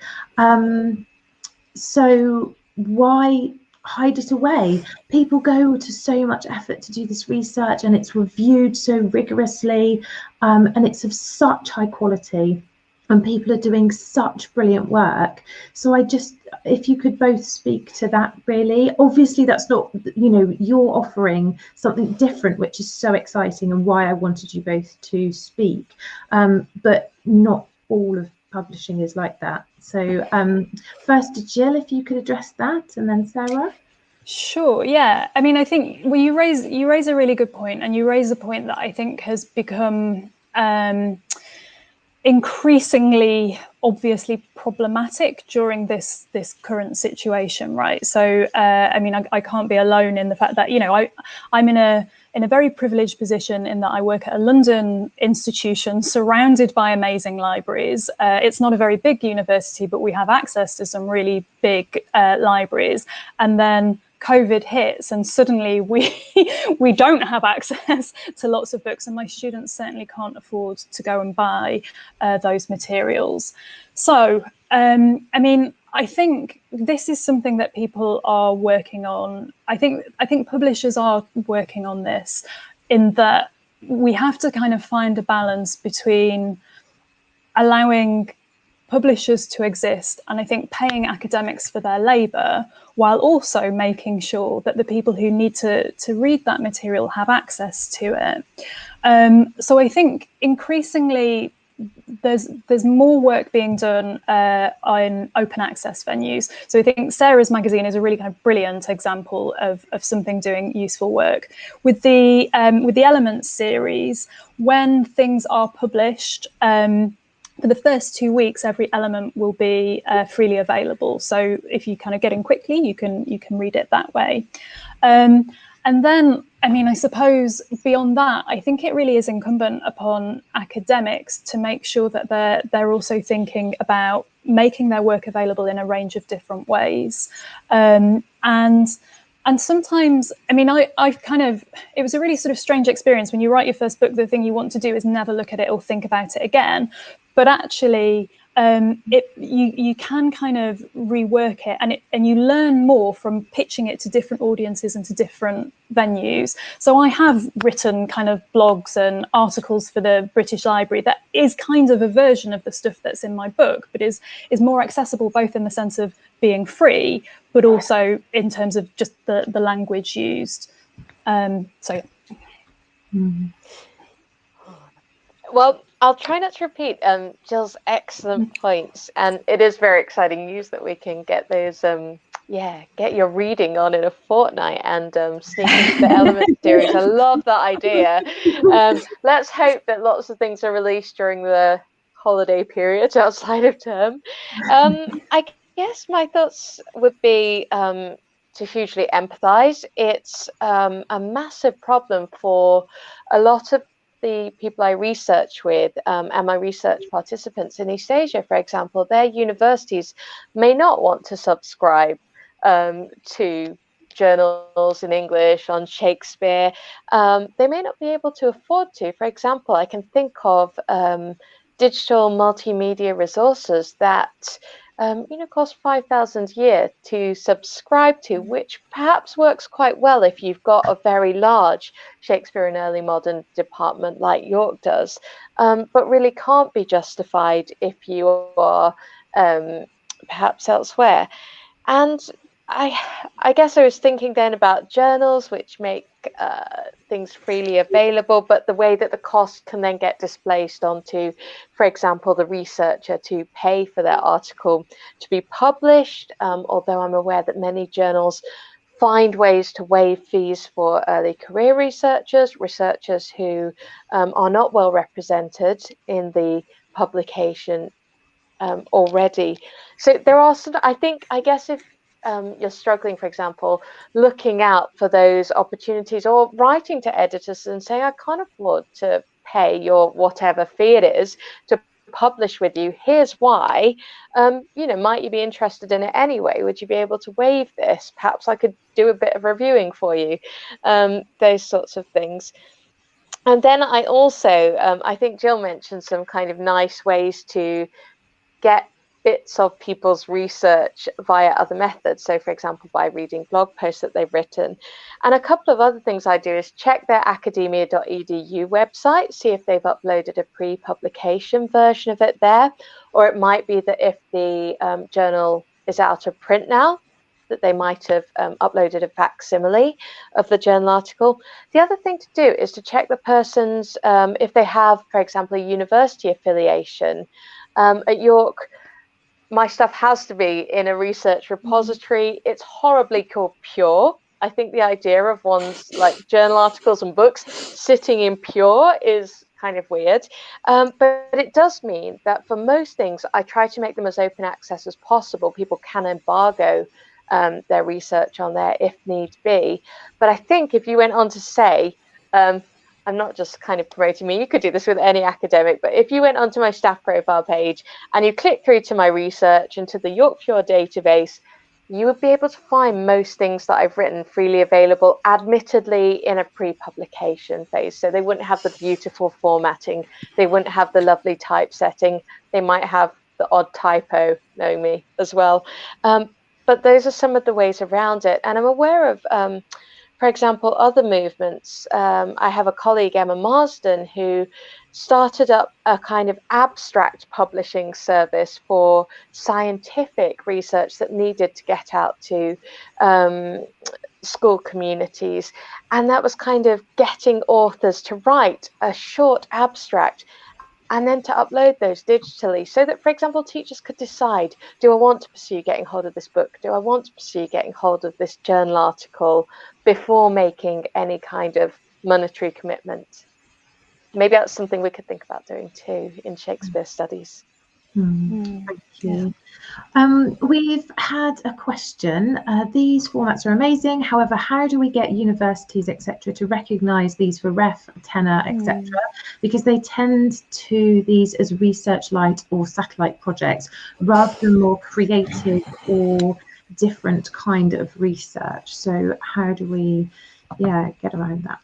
So why hide it away? People go to so much effort to do this research and it's reviewed so rigorously, and it's of such high quality. And people are doing such brilliant work. So if you could both speak to that, really. Obviously, that's not, you're offering something different, which is so exciting and why I wanted you both to speak. But not all of publishing is like that. So first to Gill, if you could address that, and then Sarah. Sure. Yeah. I mean, I think you raise a really good point, and you raise a point that I think has become increasingly obviously problematic during this current situation, right? So I mean, I can't be alone in the fact that, you know, I'm in a very privileged position in that I work at a London institution surrounded by amazing libraries. It's not a very big university, but we have access to some really big libraries. And then COVID hits and suddenly we don't have access to lots of books, and my students certainly can't afford to go and buy those materials. So, I mean, I think this is something that people are working on. I think publishers are working on this, in that we have to kind of find a balance between allowing publishers to exist and I think paying academics for their labour, while also making sure that the people who need to read that material have access to it. So I think increasingly there's more work being done on open access venues. So I think Sarah's magazine is a really kind of brilliant example of something doing useful work. With the Elements series, when things are published, for the first 2 weeks, every element will be freely available. So if you kind of get in quickly, you can read it that way. And then, I mean, I suppose beyond that, I think it really is incumbent upon academics to make sure that they're also thinking about making their work available in a range of different ways. And sometimes, I mean, I've kind of, it was a really sort of strange experience. When you write your first book, the thing you want to do is never look at it or think about it again. But actually, you can kind of rework it, and you learn more from pitching it to different audiences and to different venues. So I have written kind of blogs and articles for the British Library that is kind of a version of the stuff that's in my book, but is more accessible, both in the sense of being free, but also in terms of just the language used. So yeah. Well, I'll try not to repeat Gill's excellent points, and it is very exciting news that we can get those get your reading on in a fortnight and sneak into the Element series. I love that idea. Let's hope that lots of things are released during the holiday period outside of term. I guess my thoughts would be to hugely empathize. It's a massive problem for a lot of the people I research with and my research participants in East Asia, for example. Their universities may not want to subscribe to journals in English on Shakespeare. They may not be able to afford to. For example, I can think of digital multimedia resources that cost 5,000 a year to subscribe to, which perhaps works quite well if you've got a very large Shakespeare and early modern department like York does, but really can't be justified if you are perhaps elsewhere. And I guess I was thinking then about journals, which make things freely available, but the way that the cost can then get displaced onto, for example, the researcher to pay for their article to be published, although I'm aware that many journals find ways to waive fees for early career researchers who are not well represented in the publication already. So there are some, I guess if you're struggling, for example, looking out for those opportunities, or writing to editors and saying, I can't afford to pay your whatever fee it is to publish with you, here's why, might you be interested in it anyway? Would you be able to waive this? Perhaps I could do a bit of reviewing for you, those sorts of things. And then I also, I think Gill mentioned some kind of nice ways to get bits of people's research via other methods. So, for example, by reading blog posts that they've written. And a couple of other things I do is check their academia.edu website, see if they've uploaded a pre-publication version of it there. Or it might be that if the journal is out of print now, that they might have uploaded a facsimile of the journal article. The other thing to do is to check the person's, if they have, for example, a university affiliation. At York, my stuff has to be in a research repository. It's horribly called Pure. I think the idea of one's like journal articles and books sitting in Pure is kind of weird. But it does mean that for most things, I try to make them as open access as possible. People can embargo their research on there if need be. But I think if you went on to say, I'm not just kind of promoting me, you could do this with any academic, but if you went onto my staff profile page and you click through to my research and to the Yorkshire database, you would be able to find most things that I've written freely available, admittedly in a pre-publication phase. So they wouldn't have the beautiful formatting, they wouldn't have the lovely typesetting, they might have the odd typo, know me, as well. But those are some of the ways around it. And I'm aware of, for example, other movements. I have a colleague, Emma Marsden, who started up a kind of abstract publishing service for scientific research that needed to get out to school communities. And that was kind of getting authors to write a short abstract and then to upload those digitally so that, for example, teachers could decide, do I want to pursue getting hold of this book? Do I want to pursue getting hold of this journal article before making any kind of monetary commitment? Maybe that's something we could think about doing too in Shakespeare studies. Thank you. We've had a question. These formats are amazing. However, how do we get universities, etc., to recognise these for ref, tenor, etc.? Because they tend to these as research light or satellite projects rather than more creative or different kind of research. So how do we, get around that?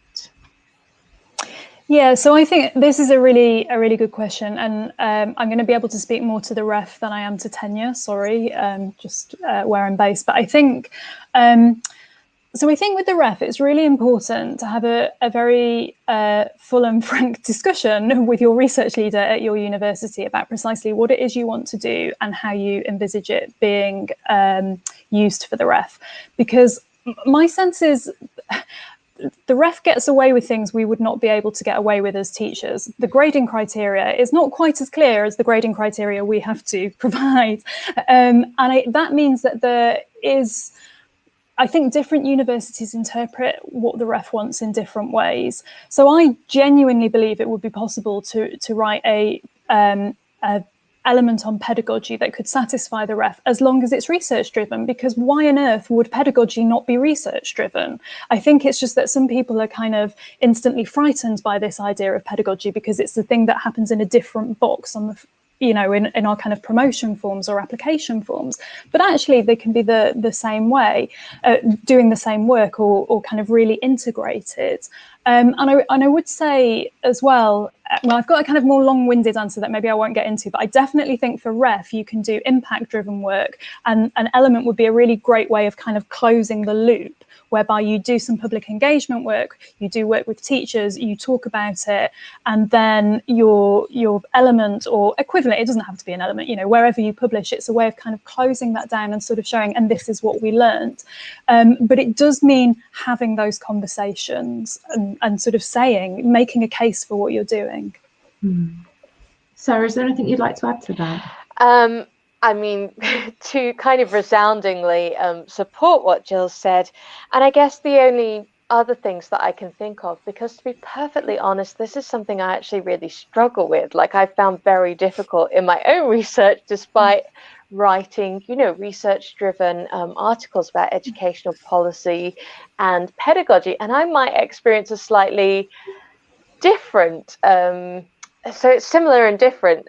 Yeah, so I think this is a really good question, and I'm going to be able to speak more to the ref than I am to tenure. Sorry, just where I'm based. But I think so. I think with the ref, it's really important to have a very full and frank discussion with your research leader at your university about precisely what it is you want to do and how you envisage it being used for the ref. Because my sense is, the ref gets away with things we would not be able to get away with as teachers. The grading criteria is not quite as clear as the grading criteria we have to provide. That means that there is, I think, different universities interpret what the ref wants in different ways. So I genuinely believe it would be possible to write a element on pedagogy that could satisfy the ref as long as it's research driven, because why on earth would pedagogy not be research driven? I think it's just that some people are kind of instantly frightened by this idea of pedagogy because it's the thing that happens in a different box on the, in our kind of promotion forms or application forms, but actually they can be the same way, doing the same work or kind of really integrated. And I would say as well, I've got a kind of more long-winded answer that maybe I won't get into, but I definitely think for ref, you can do impact-driven work, and an element would be a really great way of kind of closing the loop, whereby you do some public engagement work, you do work with teachers, you talk about it, and then your element or equivalent, it doesn't have to be an element, wherever you publish, it's a way of kind of closing that down and sort of showing, and this is what we learned. But it does mean having those conversations and sort of making a case for what you're doing. Sarah, is there anything you'd like to add to that? I mean, to kind of resoundingly support what Gill said, and I guess the only other things that I can think of, because to be perfectly honest, this is something I actually really struggle with. Like, I found very difficult in my own research, despite writing, research-driven articles about educational policy and pedagogy, and I might experience a slightly different so it's similar and different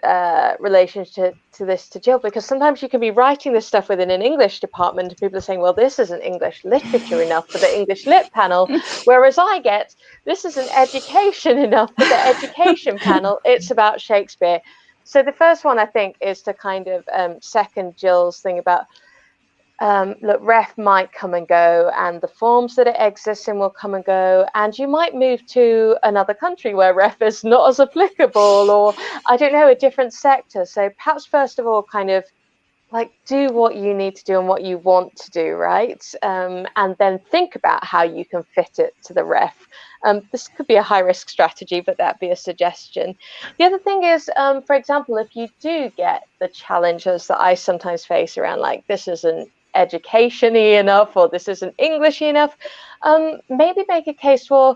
relationship to this to Gill, because sometimes you can be writing this stuff within an English department and people are saying, well, this isn't English literature enough for the English lit panel, whereas I get, this isn't education enough for the education panel, it's about Shakespeare. So the first one, I think, is to kind of second Gill's thing about look, ref might come and go, and the forms that it exists in will come and go, and you might move to another country where ref is not as applicable, or I don't know, a different sector. So perhaps first of all, kind of like do what you need to do and what you want to do, right? And then think about how you can fit it to the ref. This could be a high risk strategy, but that'd be a suggestion. The other thing is, for example, if you do get the challenges that I sometimes face around, like, this isn't education-y enough, or this isn't English-y enough, maybe make a case for,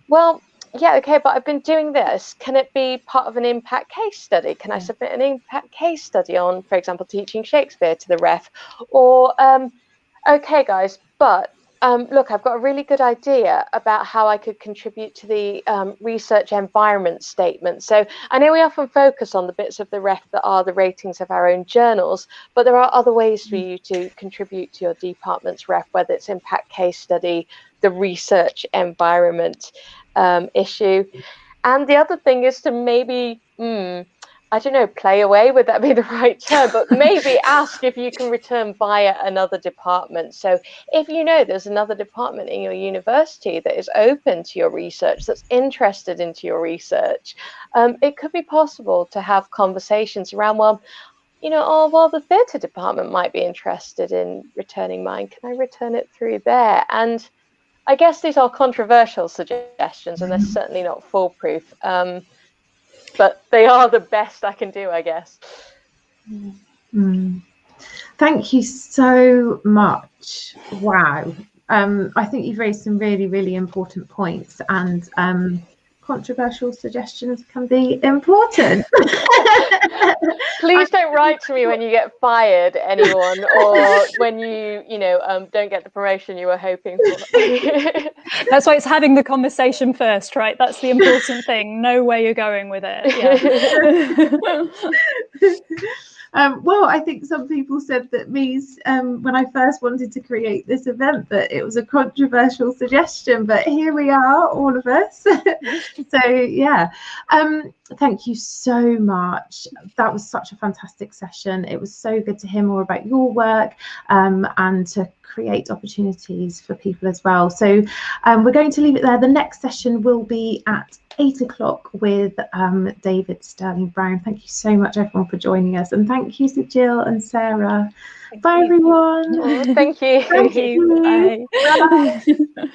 well, yeah, okay, but I've been doing this. Can it be part of an impact case study? Can I submit an impact case study on, for example, teaching Shakespeare to the ref? Or, okay, guys, but look, I've got a really good idea about how I could contribute to the research environment statement. So I know we often focus on the bits of the ref that are the ratings of our own journals, but there are other ways for you to contribute to your department's ref, whether it's impact case study, the research environment issue. And the other thing is to maybe, I don't know, play away, would that be the right term? But maybe ask if you can return via another department. So if you know there's another department in your university that is open to your research, that's interested into your research, it could be possible to have conversations around, well, the theatre department might be interested in returning mine. Can I return it through there? And I guess these are controversial suggestions, and they're certainly not foolproof. But they are the best I can do, I guess. Thank you so much. Wow. I think you've raised some really, really important points, and controversial suggestions can be important. Please don't write to me when you get fired, anyone, or when you don't get the promotion you were hoping for. That's why it's having the conversation first, right? That's the important thing. Know where you're going with it. Yeah. Well, I think some people said that when I first wanted to create this event, that it was a controversial suggestion, but here we are, all of us. So yeah, thank you so much. That was such a fantastic session. It was so good to hear more about your work and to create opportunities for people as well. So we're going to leave it there. The next session will be at 8 o'clock with David Sterling Brown. Thank you so much, everyone, for joining us, and thank you to Gill and Sarah. Bye, everyone. Thank you. Thank you. Bye. Bye.